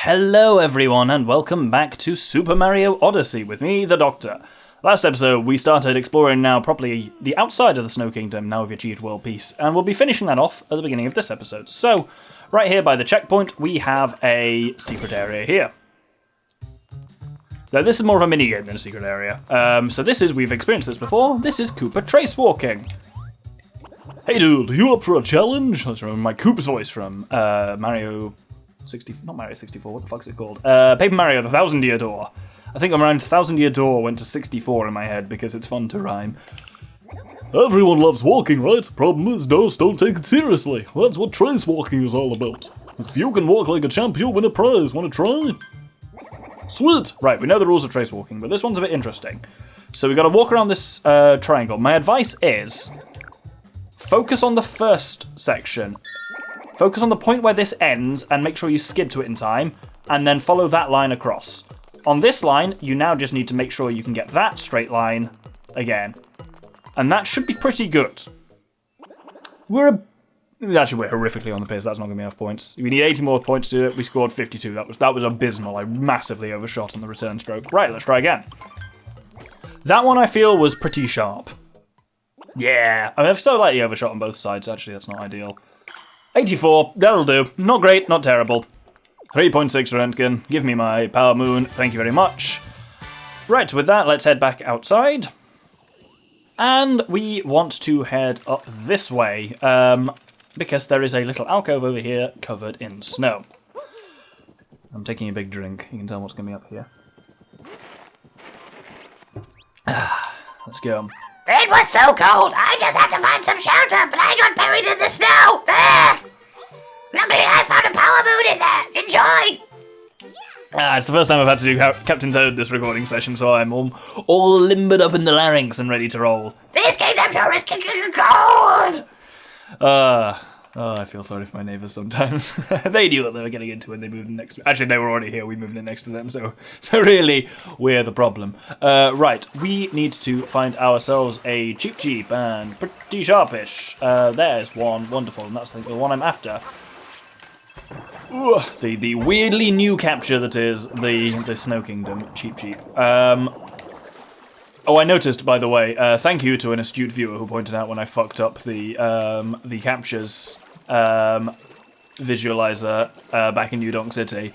Hello everyone and welcome back to Super Mario Odyssey with me, the Doctor. Last episode we started exploring now properly the outside of the Snow Kingdom, now we've achieved world peace, and we'll be finishing that off at the beginning of this episode. So, right here by the checkpoint we have a secret area here. Now this is more of a mini-game than a secret area. We've experienced this before, this is Koopa trace walking. Hey dude, are you up for a challenge? Let's remember my Koopa's voice from Mario 60, not Mario 64, what the fuck is it called? Paper Mario, the Thousand Year Door. I think around Thousand Year Door went to 64 in my head because it's fun to rhyme. Everyone loves walking, right? Problem is, don't take it seriously. That's what trace walking is all about. If you can walk like a champ, you'll win a prize. Wanna try? Sweet! Right, we know the rules of trace walking, but this one's a bit interesting. So we gotta walk around this triangle. My advice is, focus on the first section. Focus on the point where this ends and make sure you skid to it in time, and then follow that line across. On this line, you now just need to make sure you can get that straight line again. And that should be pretty good. We're horrifically on the piss, that's not going to be enough points. We need 80 more points to do it, we scored 52, that was abysmal, I massively overshot on the return stroke. Right, let's try again. That one I feel was pretty sharp. Yeah, I mean, I've so lightly overshot on both sides, actually that's not ideal. 84, that'll do. Not great, not terrible. 3.6 Röntgen, give me my power moon, thank you very much. Right, with that, let's head back outside. And we want to head up this way, because there is a little alcove over here covered in snow. I'm taking a big drink, you can tell what's going to be up here. Let's go. It was so cold, I just had to find some shelter, but I got buried in the snow! Luckily I found a power moon in there! Enjoy! It's the first time I've had to do Captain Toad this recording session, so I'm all limbered up in the larynx and ready to roll. This kingdom sure is cold! I feel sorry for my neighbours sometimes. They knew what they were getting into when they moved in next to me. Actually, they were already here, we moved in next to them, so really, we're the problem. Right, we need to find ourselves a Cheep, and pretty sharpish. There's one, wonderful, and that's the one I'm after. The weirdly new capture that is the Snow Kingdom, Cheep. Oh, I noticed, by the way, thank you to an astute viewer who pointed out when I fucked up the captures visualizer back in New Donk City.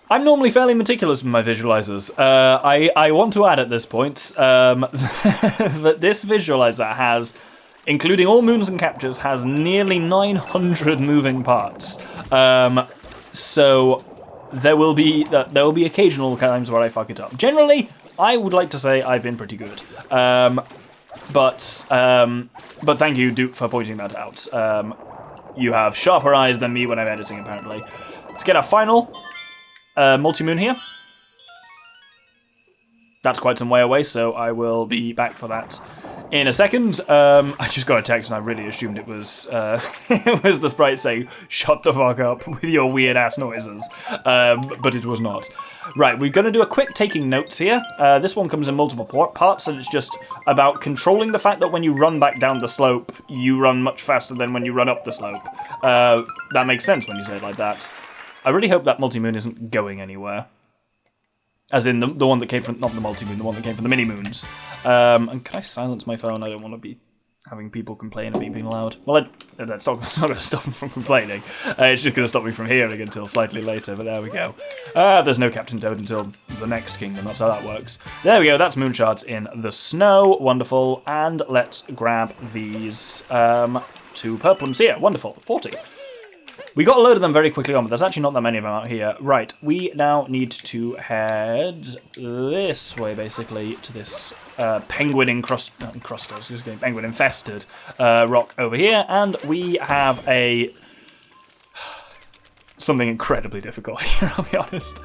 I'm normally fairly meticulous with my visualizers. I want to add at this point that this visualizer has, including all moons and captures, has nearly 900 moving parts. So there will be occasional times where I fuck it up. Generally, I would like to say I've been pretty good, but thank you, Duke, for pointing that out. You have sharper eyes than me when I'm editing, apparently. Let's get our final multi-moon here. That's quite some way away, so I will be back for that in a second. I just got a text and I really assumed it was it was the sprite saying, shut the fuck up with your weird ass noises, but it was not. Right, we're going to do a quick taking notes here. This one comes in multiple parts, and it's just about controlling the fact that when you run back down the slope, you run much faster than when you run up the slope. That makes sense when you say it like that. I really hope that multi-moon isn't going anywhere. As in the one that came from, not the multi-moon, the one that came from the mini-moons. And can I silence my phone? I don't want to be having people complain at me being loud. Well, that's not going to stop them from complaining. It's just going to stop me from hearing until slightly later, but there we go. There's no Captain Toad until the next kingdom, that's how that works. There we go, that's moon shards in the snow, wonderful. And let's grab these two purplums here, wonderful, 40. We got a load of them very quickly on, but there's actually not that many of them out here. Right, we now need to head this way, basically, to this penguin infested rock over here, and we have something incredibly difficult here, I'll be honest.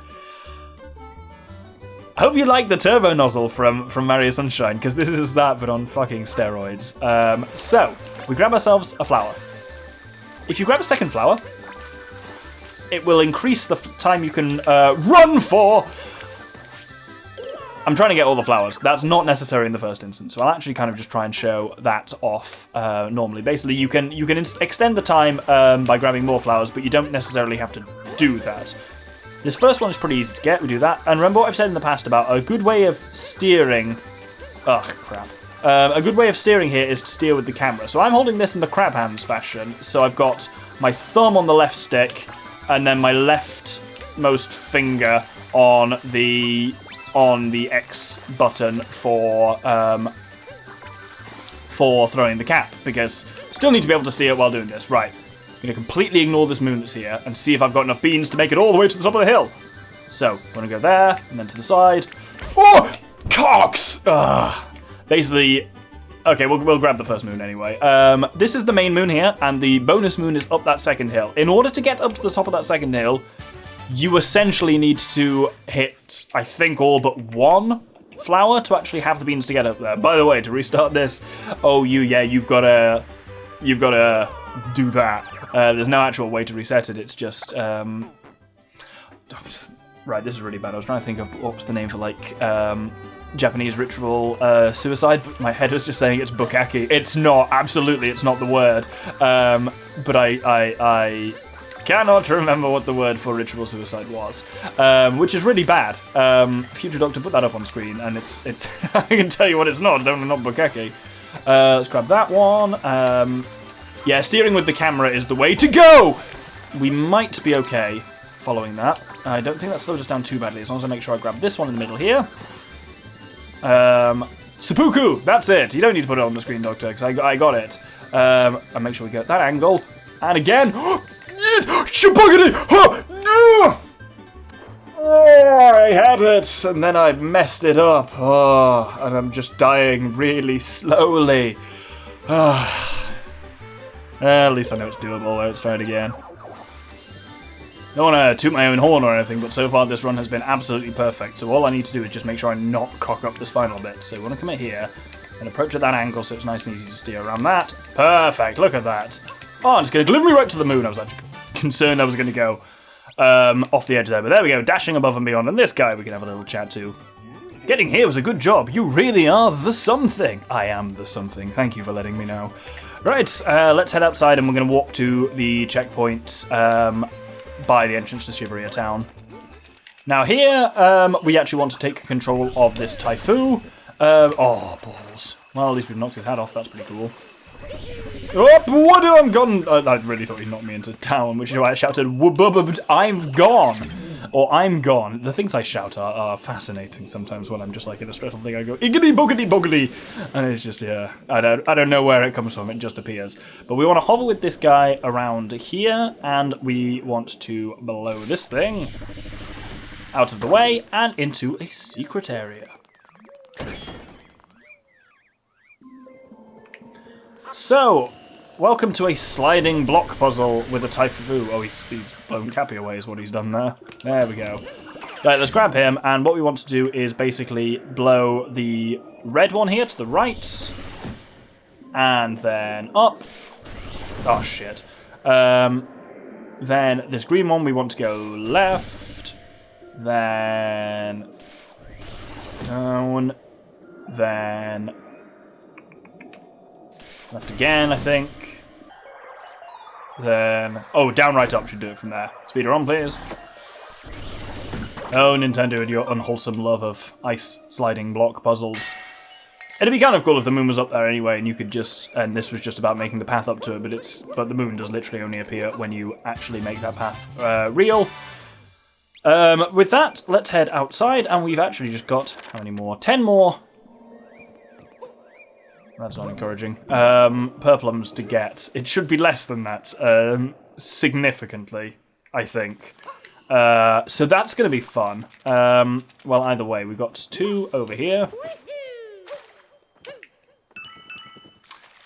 I hope you like the turbo nozzle from Mario Sunshine, because this is that, but on fucking steroids. So, we grab ourselves a flower. If you grab a second flower, it will increase the time you can run for. I'm trying to get all the flowers. That's not necessary in the first instance, so I'll actually kind of just try and show that off normally. Basically, you can extend the time by grabbing more flowers, but you don't necessarily have to do that. This first one is pretty easy to get. We do that. And remember what I've said in the past about a good way of steering... Ugh, crap. A good way of steering here is to steer with the camera. So I'm holding this in the crab hands fashion. So I've got my thumb on the left stick, and then my leftmost finger on the X button for throwing the cap, because still need to be able to steer while doing this. Right, I'm going to completely ignore this moon that's here and see if I've got enough beans to make it all the way to the top of the hill. So, I'm going to go there, and then to the side. Oh! Cocks! Basically, okay, we'll grab the first moon anyway. This is the main moon here, and the bonus moon is up that second hill. In order to get up to the top of that second hill, you essentially need to hit, I think, all but one flower to actually have the beans to get up there. By the way, to restart this, you've got to do that. There's no actual way to reset it. It's just right. This is really bad. I was trying to think of what was the name for like Japanese ritual suicide, but my head was just saying it's bukkake. It's not. Absolutely, it's not the word. But I cannot remember what the word for ritual suicide was, which is really bad. Future Doctor, put that up on screen, and it's I can tell you what it's not. Definitely not bukkake. Let's grab that one. Yeah, steering with the camera is the way to go. We might be okay following that. I don't think that slowed us down too badly, as long as I make sure I grab this one in the middle here. Seppuku, that's it. You don't need to put it on the screen, Doctor, because I got it. And make sure we get that angle. And again. Oh, I had it, and then I messed it up. Oh, and I'm just dying really slowly. At least I know it's doable. Let's try it again. Don't want to toot my own horn or anything, but so far this run has been absolutely perfect. So all I need to do is just make sure I not cock up this final bit. So we want to come in here and approach at that angle so it's nice and easy to steer around that. Perfect, look at that. Oh, and it's going to deliver me right to the moon. I was actually concerned I was going to go off the edge there, but there we go, dashing above and beyond. And this guy we can have a little chat to. Getting here was a good job. You really are the something. I am the something. Thank you for letting me know. Right, let's head outside and we're going to walk to the checkpoint by the entrance to Shiveria Town. Now here, we actually want to take control of this Typhoo. Oh, balls. Well, at least we've knocked his hat off. That's pretty cool. Oh, what? I'm gone. I really thought he knocked me into town, which is why I shouted, I'm gone. Or I'm gone. The things I shout are fascinating sometimes when I'm just like in a stressful thing. I go, iggity boogity boogity. And it's just, yeah, I don't know where it comes from. It just appears. But we want to hover with this guy around here, and we want to blow this thing out of the way and into a secret area. So, welcome to a sliding block puzzle with a Typhoo. Oh, he's blown Cappy away is what he's done there. There we go. Right, let's grab him, and what we want to do is basically blow the red one here to the right, and then up. Oh, shit. Then this green one we want to go left, then down, then left again, I think. Then, oh, down, right, up should do it from there. Speed her on, please. Oh, Nintendo, and your unwholesome love of ice sliding block puzzles. It'd be kind of cool if the moon was up there anyway, and you could just, and this was just about making the path up to it, but the moon does literally only appear when you actually make that path real. With that, let's head outside, and we've actually just got, how many more? 10 more. That's not encouraging. Purplums to get. It should be less than that, significantly, I think. So that's going to be fun. Well, either way, we've got 2 over here.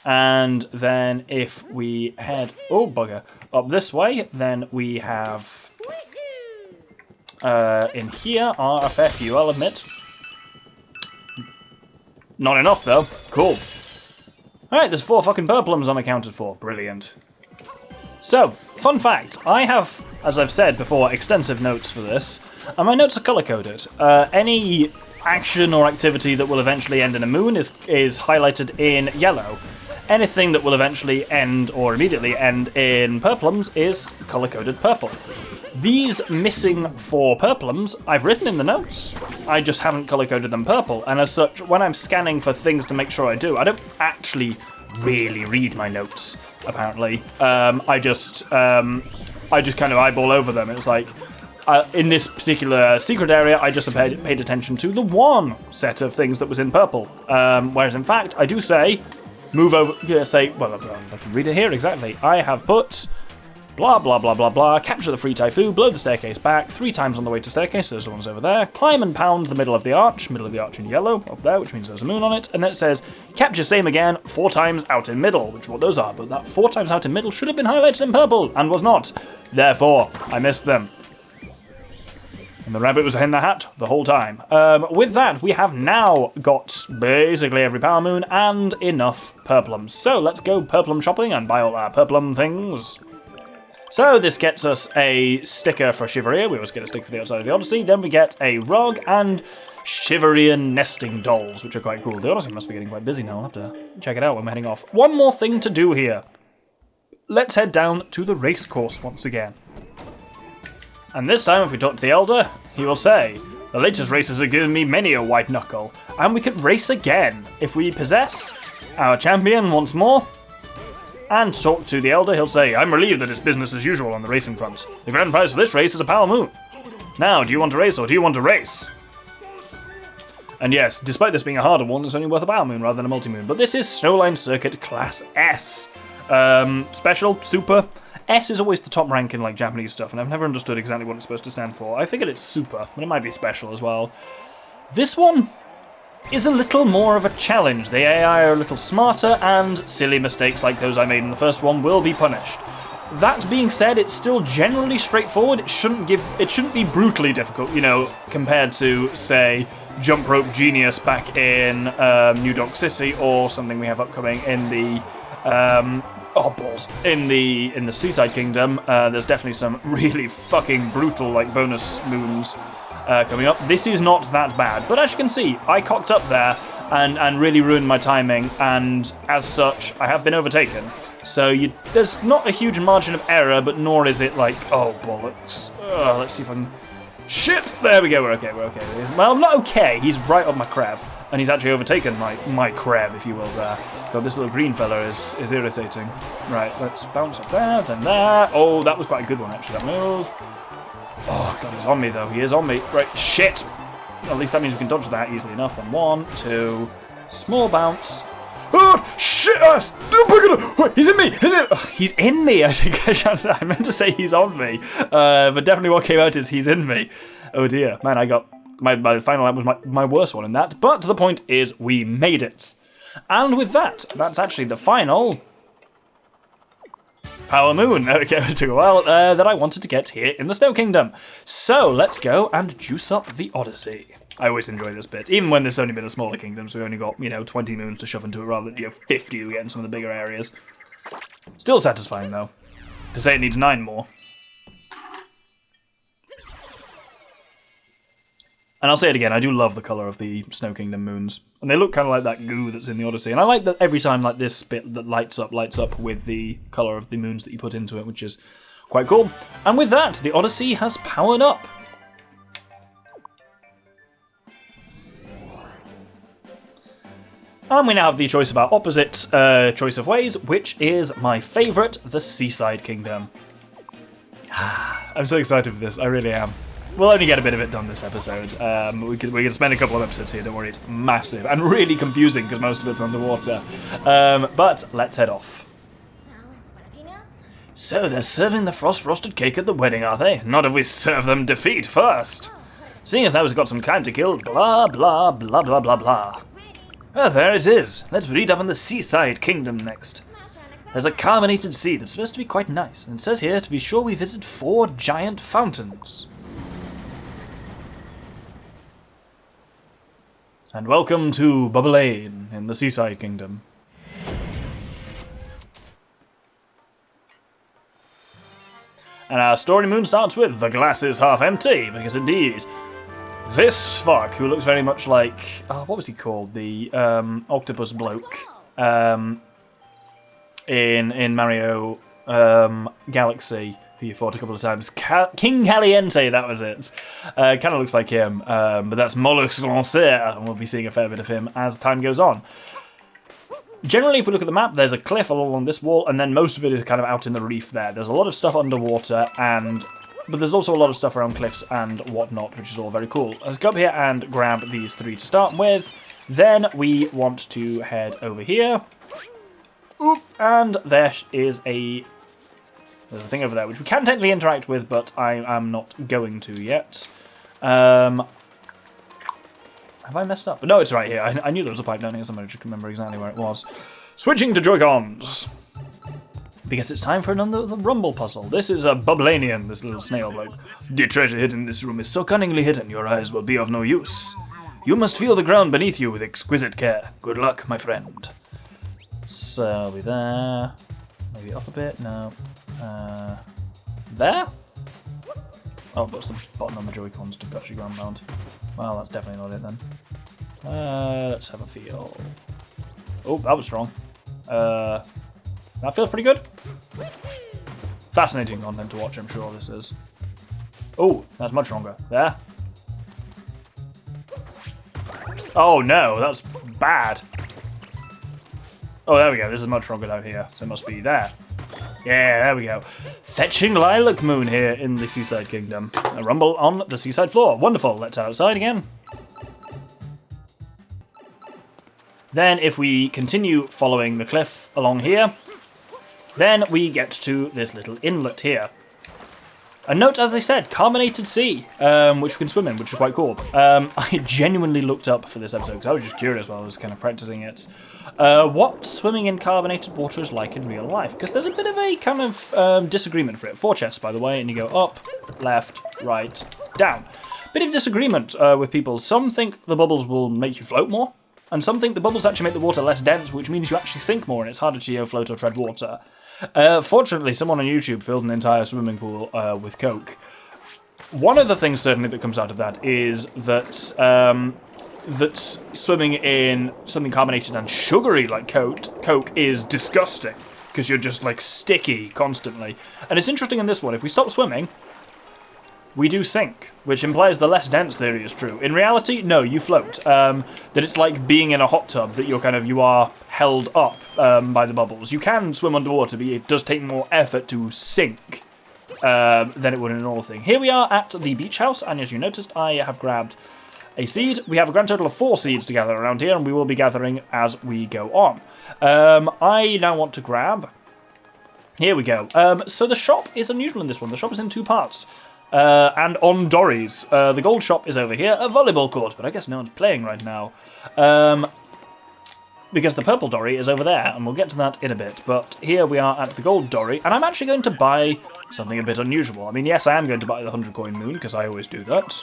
And then if we head, oh bugger, up this way, then we have, in here are a fair few, I'll admit. Not enough, though. Cool. Alright, there's 4 fucking purplums unaccounted for. Brilliant. So, fun fact. I have, as I've said before, extensive notes for this, and my notes are colour-coded. Any action or activity that will eventually end in a moon is highlighted in yellow. Anything that will eventually end or immediately end in purplums is colour-coded purple. These missing 4 purplums, I've written in the notes. I just haven't color-coded them purple, and as such, when I'm scanning for things to make sure I do, I don't actually really read my notes, apparently. I just kind of eyeball over them. It's like, in this particular secret area, I just paid attention to the 1 set of things that was in purple. Whereas, in fact, I do say, move over, well, I can read it here exactly. I have put... blah, blah, blah, blah, blah. Capture the free Taifu, blow the staircase back 3 times on the way to staircase, there's the ones over there. Climb and pound the middle of the arch in yellow, up there, which means there's a moon on it. And then it says, capture same again 4 times out in middle, which is what those are. But that 4 times out in middle should have been highlighted in purple, and was not. Therefore, I missed them. And the rabbit was in the hat the whole time. With that, we have now got basically every power moon and enough purplums. So let's go purplum shopping and buy all our purplum things. So this gets us a sticker for Shiveria. We always get a sticker for the outside of the Odyssey. Then we get a rug and Shiverian nesting dolls, which are quite cool. The Odyssey must be getting quite busy now. I'll have to check it out when we're heading off. One more thing to do here. Let's head down to the race course once again. And this time, if we talk to the Elder, he will say, the latest races have given me many a white knuckle, and we could race again if we possess our champion once more. And talk to the Elder, he'll say, I'm relieved that it's business as usual on the racing front. The grand prize for this race is a power moon. Now, do you want to race or do you want to race? And yes, despite this being a harder one, it's only worth a power moon rather than a multi-moon. But this is Snowline Circuit Class S. Special, super. S is always the top rank in like Japanese stuff, and I've never understood exactly what it's supposed to stand for. I figured it's super, but it might be special as well. This one is a little more of a challenge. The AI are a little smarter, and silly mistakes like those I made in the first one will be punished. That being said, it's still generally straightforward. It shouldn't be brutally difficult, you know, compared to, say, Jump Rope Genius back in New Donk City, or something we have upcoming in the in the Seaside Kingdom. There's definitely some really fucking brutal like bonus moons coming up. This is not that bad, but as you can see, I cocked up there and really ruined my timing, and as such, I have been overtaken. So there's not a huge margin of error, but nor is it like, oh bollocks. Let's see if I can... Shit! There we go, we're okay. Well, not okay, he's right up my crev, and he's actually overtaken my crev, if you will, there. God, this little green fella is irritating. Right, let's bounce up there, then there. Oh, that was quite a good one, actually, that move. Oh, God, he's on me, though. He is on me. Right, shit! At least that means we can dodge that easily enough. Then 1, 2, small bounce. Oh, shit! Wait, he's in me! He's in me! I meant to say he's on me. But definitely what came out is he's in me. Oh dear. Man, I got... My final lap was my worst one in that. But the point is, we made it. And with that, that's actually the final... Power Moon, okay, it took a while, that I wanted to get here in the Snow Kingdom. So, let's go and juice up the Odyssey. I always enjoy this bit, even when there's only been a smaller kingdom, so we only got, 20 moons to shove into it rather than, 50 we get in some of the bigger areas. Still satisfying, though. To say it needs 9 more. And I'll say it again, I do love the colour of the Snow Kingdom moons. And they look kind of like that goo that's in the Odyssey. And I like that every time like this bit that lights up with the colour of the moons that you put into it, which is quite cool. And with that, the Odyssey has powered up. And we now have the choice of our opposite choice of ways, which is my favourite, the Seaside Kingdom. I'm so excited for this, I really am. We'll only get a bit of it done this episode. We can spend a couple of episodes here, don't worry, it's massive and really confusing because most of it's underwater. But let's head off. So they're serving the frosted cake at the wedding, are they? Not if we serve them defeat first. Seeing as how we've got some time to kill, blah, blah, blah, blah, blah, blah. Oh, there it is. Let's read up on the Seaside Kingdom next. There's a carbonated sea that's supposed to be quite nice, and it says here to be sure we visit 4 giant fountains. And welcome to Bubblaine in the Seaside Kingdom. And our story moon starts with the glass is half empty, because indeed, this fuck, who looks very much like, what was he called? The octopus bloke in Mario Galaxy, who you fought a couple of times. King Caliente, that was it. Kind of looks like him, but that's Mollusk Lanceur, and we'll be seeing a fair bit of him as time goes on. Generally, if we look at the map, there's a cliff along this wall, and then most of it is kind of out in the reef there. There's a lot of stuff underwater, but there's also a lot of stuff around cliffs and whatnot, which is all very cool. Let's go up here and grab these 3 to start with. Then we want to head over here. Oop, and there is there's a thing over there, which we can technically interact with, but I am not going to yet. Have I messed up? No, it's right here. I knew there was a pipe down here somewhere. I just remember exactly where it was. Switching to Joy-Cons. Because it's time for another rumble puzzle. This is a Bubblainian, this little snail bloke. The treasure hidden in this room is so cunningly hidden, your eyes will be of no use. You must feel the ground beneath you with exquisite care. Good luck, my friend. So, I'll be there. Maybe up a bit? No. There? Oh, that's the button on the Joy-Cons to touch your ground bound. Well, that's definitely not it then. Let's have a feel. Oh, that was strong. That feels pretty good. Fascinating content to watch, I'm sure this is. Oh, that's much stronger. There. Oh no, that's bad. Oh, there we go. This is much stronger down here, so it must be there. Yeah, there we go. Fetching Lilac Moon here in the Seaside Kingdom. A rumble on the seaside floor. Wonderful. Let's head outside again. Then if we continue following the cliff along here, then we get to this little inlet here. A note, as I said, carbonated sea, which we can swim in, which is quite cool. I genuinely looked up for this episode because I was just curious while I was kind of practicing it. What swimming in carbonated water is like in real life, because there's a bit of a kind of disagreement for it. 4 chests, by the way, and you go up, left, right, down. Bit of disagreement with people. Some think the bubbles will make you float more, and some think the bubbles actually make the water less dense, which means you actually sink more and it's harder to float or tread water. Fortunately, someone on YouTube filled an entire swimming pool with Coke. One of the things certainly that comes out of that is that that swimming in something carbonated and sugary like Coke is disgusting because you're just like sticky constantly. And it's interesting in this one, if we stop swimming, we do sink, which implies the less dense theory is true. In reality, no, you float. That it's like being in a hot tub, that you are held up by the bubbles. You can swim underwater, but it does take more effort to sink than it would in a normal thing. Here we are at the beach house, and as you noticed, I have grabbed a seed. We have a grand total of 4 seeds to gather around here, and we will be gathering as we go on. I now want to grab... Here we go. So the shop is unusual in this one. The shop is in 2 parts. And on Dory's. The gold shop is over here, a volleyball court, but I guess no one's playing right now. Because the purple Dory is over there, and we'll get to that in a bit. But here we are at the gold Dory, and I'm actually going to buy something a bit unusual. I mean, yes, I am going to buy the 100 coin moon, because I always do that.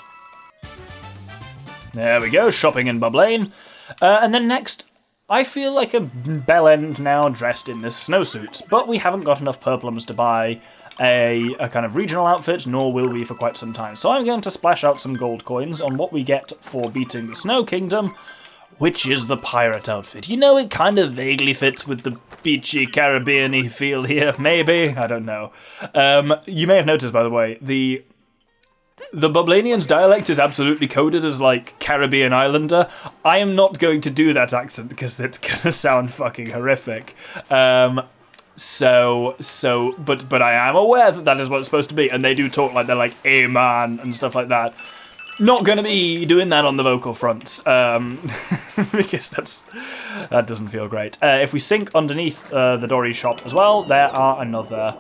There we go, shopping in Bubblaine. And then next, I feel like a bellend now dressed in this snowsuit, but we haven't got enough purplums to buy a kind of regional outfit, nor will we for quite some time. So I'm going to splash out some gold coins on what we get for beating the Snow Kingdom, which is the pirate outfit. You know, it kind of vaguely fits with the beachy Caribbean-y feel here, maybe? I don't know. You may have noticed, by the way, the Bubblainian's dialect is absolutely coded as, like, Caribbean Islander. I am not going to do that accent because it's going to sound fucking horrific. But I am aware that that is what it's supposed to be, and they do talk like they're like, "Hey man," and stuff like that. Not going to be doing that on the vocal front, because that doesn't feel great. If we sink underneath the Dory shop as well, there are another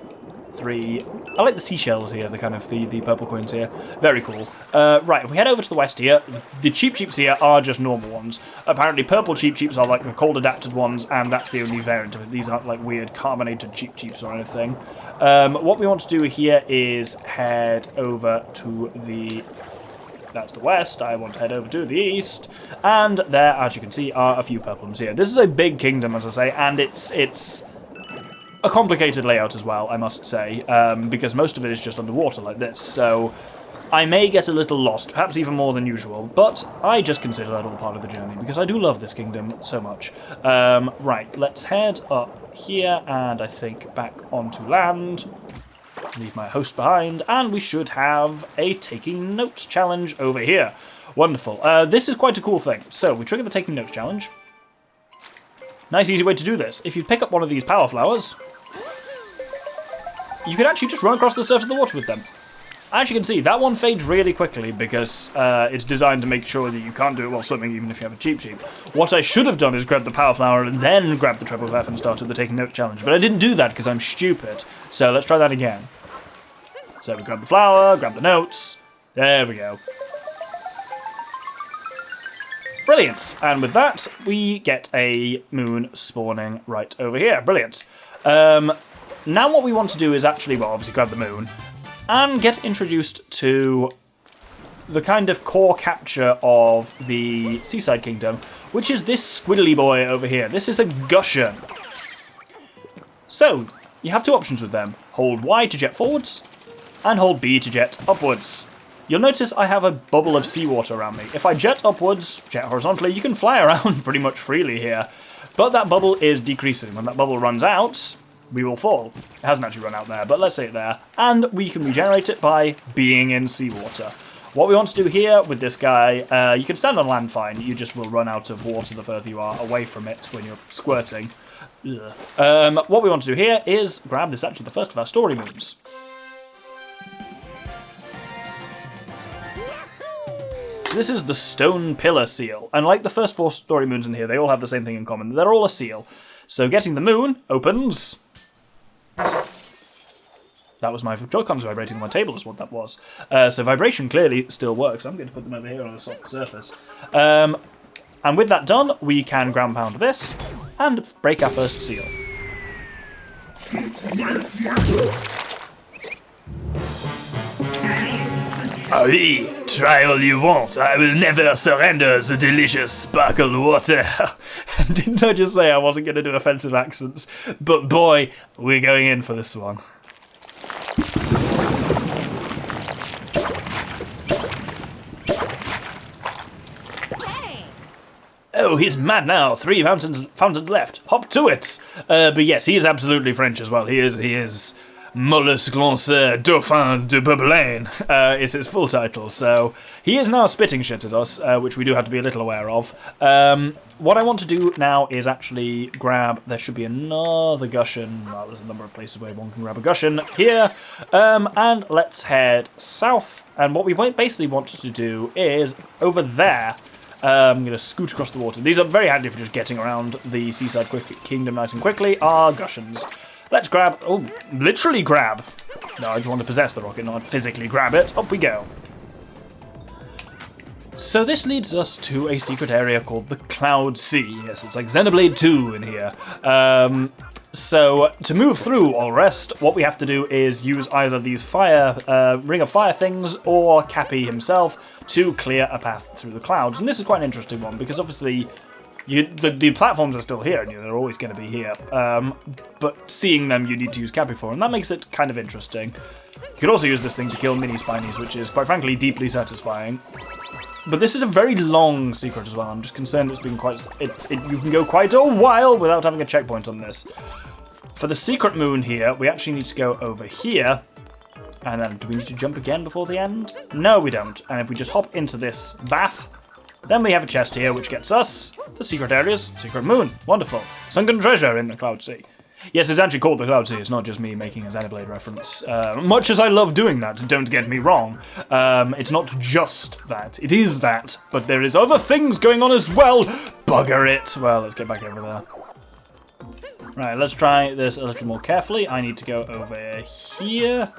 3. I like the seashells here, the kind of the purple coins here. Very cool. Right, if we head over to the west here, the Cheep Cheeps here are just normal ones. Apparently purple Cheep Cheeps are like the cold adapted ones, and that's the only variant of it. These aren't like weird carbonated Cheep Cheeps or anything. What we want to do here is head over to the... That's the west. I want to head over to the east. And there, as you can see, are a few purplums here. This is a big kingdom, as I say, and it's a complicated layout as well, I must say, because most of it is just underwater like this, so I may get a little lost, perhaps even more than usual, but I just consider that all part of the journey, because I do love this kingdom so much. Right, let's head up here, and I think back onto land. Leave my host behind, and we should have a taking notes challenge over here. Wonderful. This is quite a cool thing. So we trigger the taking notes challenge. Nice easy way to do this. If you pick up one of these power flowers, you can actually just run across the surface of the water with them. As you can see, that one fades really quickly because it's designed to make sure that you can't do it while swimming, even if you have a cheap sheep. What I should have done is grab the power flower and then grab the triple F and started the taking note challenge, but I didn't do that because I'm stupid. So let's try that again. So we grab the flower, grab the notes. There we go. Brilliant. And with that, we get a moon spawning right over here. Brilliant. Now what we want to do is actually, well, obviously grab the moon and get introduced to the kind of core capture of the Seaside Kingdom, which is this squiddly boy over here. This is a gusher. So, you have two options with them. Hold Y to jet forwards, and hold B to jet upwards. You'll notice I have a bubble of seawater around me. If I jet upwards, jet horizontally, you can fly around pretty much freely here. But that bubble is decreasing. When that bubble runs out, we will fall. It hasn't actually run out there, but let's say it there. And we can regenerate it by being in seawater. What we want to do here with this guy, you can stand on land fine, you just will run out of water the further you are away from it when you're squirting. What we want to do here is grab this, actually the first of our story moons. So this is the Stone Pillar Seal, and like the first 4 story moons in here, they all have the same thing in common. They're all a seal. So getting the moon opens. That was my Joy-Cons vibrating on my table is what that was. So vibration clearly still works. I'm going to put them over here on a soft surface. And with that done, we can ground pound this and break our first seal. Aye, try all you want. I will never surrender the delicious sparkle water. Didn't I just say I wasn't going to do offensive accents? But boy, we're going in for this one. Oh, he's mad now. 3 fountains left. Hop to it. But yes, he is absolutely French as well. He is Mollusque Lanceur Dauphin de Bubblaine is his full title. So he is now spitting shit at us, which we do have to be a little aware of. What I want to do now is actually grab, there should be another Gushen. Well, there's a number of places where one can grab a Gushen here. And let's head south. And what we basically want to do is over there. I'm going to scoot across the water. These are very handy for just getting around the Seaside Kingdom nice and quickly. Are Gushens. Let's grab, oh, literally grab. No, I just want to possess the rocket, not physically grab it. Up we go. So this leads us to a secret area called the Cloud Sea. Yes, it's like Xenoblade 2 in here. So to move through all rest, what we have to do is use either these Ring of Fire things or Cappy himself to clear a path through the clouds. And this is quite an interesting one because obviously the platforms are still here and they're always going to be here. But seeing them you need to use Cappy for, and that makes it kind of interesting. You could also use this thing to kill mini Spinies, which is quite frankly deeply satisfying. But this is a very long secret as well. I'm just concerned it's been quite... you can go quite a while without having a checkpoint on this. For the secret moon here, we actually need to go over here. And then, do we need to jump again before the end? No, we don't. And if we just hop into this bath, then we have a chest here, which gets us the secret areas, secret moon. Wonderful. Sunken treasure in the Cloud Sea. Yes, it's actually called the Cloud Sea. It's not just me making a Xenoblade reference. Much as I love doing that, don't get me wrong. It's not just that. It is that. But there is other things going on as well. Bugger it. Well, let's get back over there. Right, let's try this a little more carefully. I need to go over here.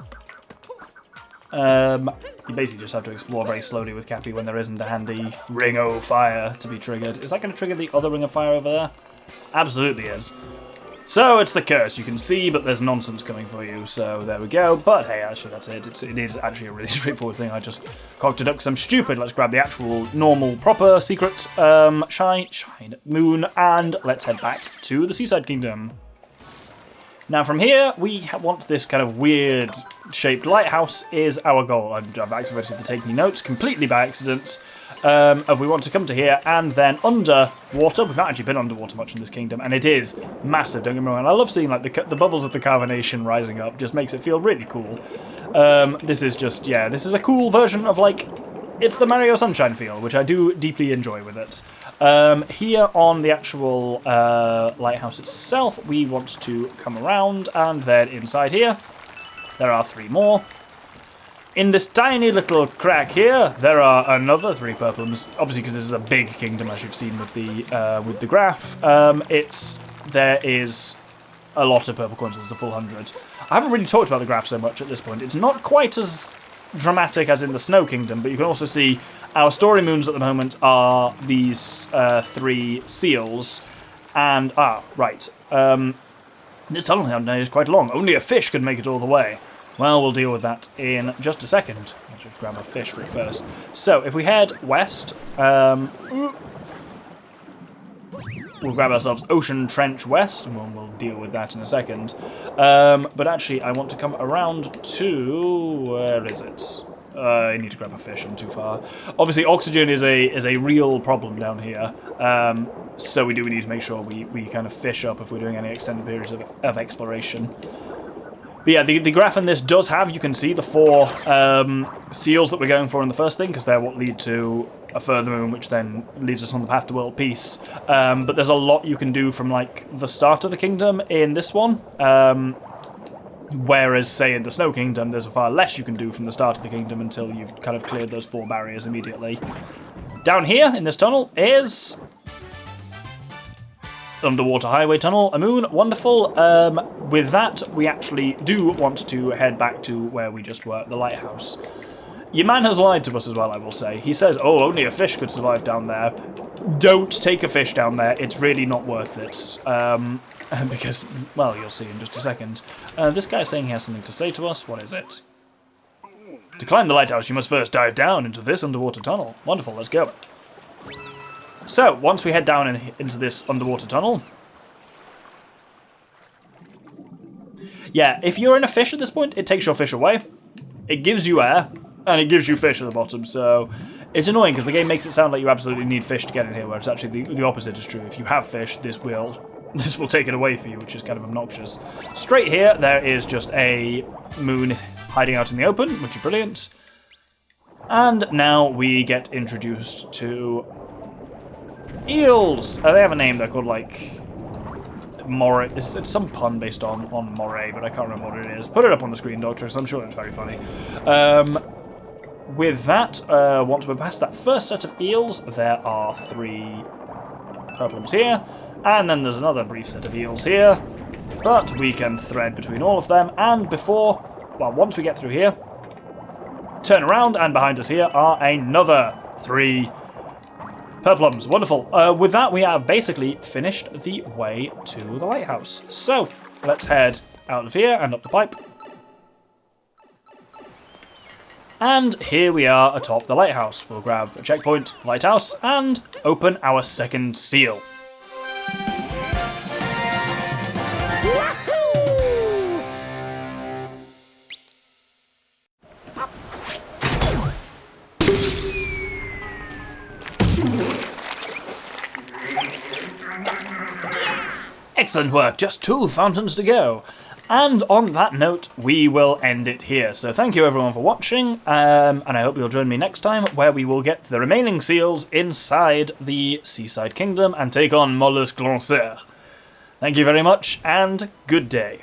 You basically just have to explore very slowly with Cappy when there isn't a handy Ring of Fire to be triggered. Is that going to trigger the other Ring of Fire over there? Absolutely is. So it's the curse, you can see, but there's nonsense coming for you, so there we go. But hey, actually that's it. It is actually a really straightforward thing. I just cocked it up because I'm stupid. Let's grab the actual, normal, proper, secret shine moon, and let's head back to the Seaside Kingdom. Now from here, we want this kind of weird shaped lighthouse is our goal. I've activated the take me notes completely by accident. We want to come to here and then underwater. We've not actually been underwater much in this kingdom, and it is massive, don't get me wrong. I love seeing like the bubbles of the carbonation rising up, just makes it feel really cool. This is just, yeah, this is a cool version of like, it's the Mario Sunshine feel, which I do deeply enjoy with it. Here on the actual lighthouse itself, we want to come around, and then inside here, there are 3 more. In this tiny little crack here, there are another 3 purplums. Obviously, because this is a big kingdom, as you've seen with the graph. There is a lot of purple coins. There's a full 100. I haven't really talked about the graph so much at this point. It's not quite as dramatic as in the Snow Kingdom, but you can also see our story moons at the moment are these 3 seals. And right. This tunnel now is quite long. Only a fish could make it all the way. Well, we'll deal with that in just a second. I'll just grab a fish for it first. So, if we head west, we'll grab ourselves Ocean Trench West, and we'll deal with that in a second. But actually, I want to come around to... where is it? I need to grab a fish, I'm too far. Obviously, oxygen is a real problem down here, so we do need to make sure we kind of fish up if we're doing any extended periods of exploration. But yeah, the graph in this does have, you can see, the 4 seals that we're going for in the first thing, because they're what lead to a further moon, which then leads us on the path to world peace. But there's a lot you can do from, like, the start of the kingdom in this one. Whereas, say, in the Snow Kingdom, there's far less you can do from the start of the kingdom until you've kind of cleared those 4 barriers immediately. Down here, in this tunnel, is... underwater highway tunnel, a moon, wonderful. With that, we actually do want to head back to where we just were, the lighthouse. Your man has lied to us as well, I will say. He says, oh, only a fish could survive down there. Don't take a fish down there, it's really not worth it. Because, well, you'll see in just a second. This guy's saying he has something to say to us. What is it? To climb the lighthouse, you must first dive down into this underwater tunnel. Wonderful, let's go. So, once we head down into this underwater tunnel... yeah, if you're in a fish at this point, it takes your fish away. It gives you air, and it gives you fish at the bottom, so... it's annoying, because the game makes it sound like you absolutely need fish to get in here, whereas actually the opposite is true. If you have fish, this will take it away for you, which is kind of obnoxious. Straight here, there is just a moon hiding out in the open, which is brilliant. And now we get introduced to... eels! They have a name, they're called, like... moray. It's some pun based on moray, but I can't remember what it is. Put it up on the screen, Doctor, so I'm sure it's very funny. With that, once we're past that first set of eels, there are 3 problems here, and then there's another brief set of eels here, but we can thread between all of them, and once we get through here, turn around, and behind us here are another 3 purplums. Wonderful. With that, we have basically finished the way to the lighthouse. So, let's head out of here and up the pipe. And here we are atop the lighthouse. We'll grab a checkpoint, lighthouse, and open our second seal. Excellent work, just 2 fountains to go. And on that note, we will end it here. So thank you everyone for watching, and I hope you'll join me next time, where we will get the remaining seals inside the Seaside Kingdom and take on Mollusque Lanceur. Thank you very much, and good day.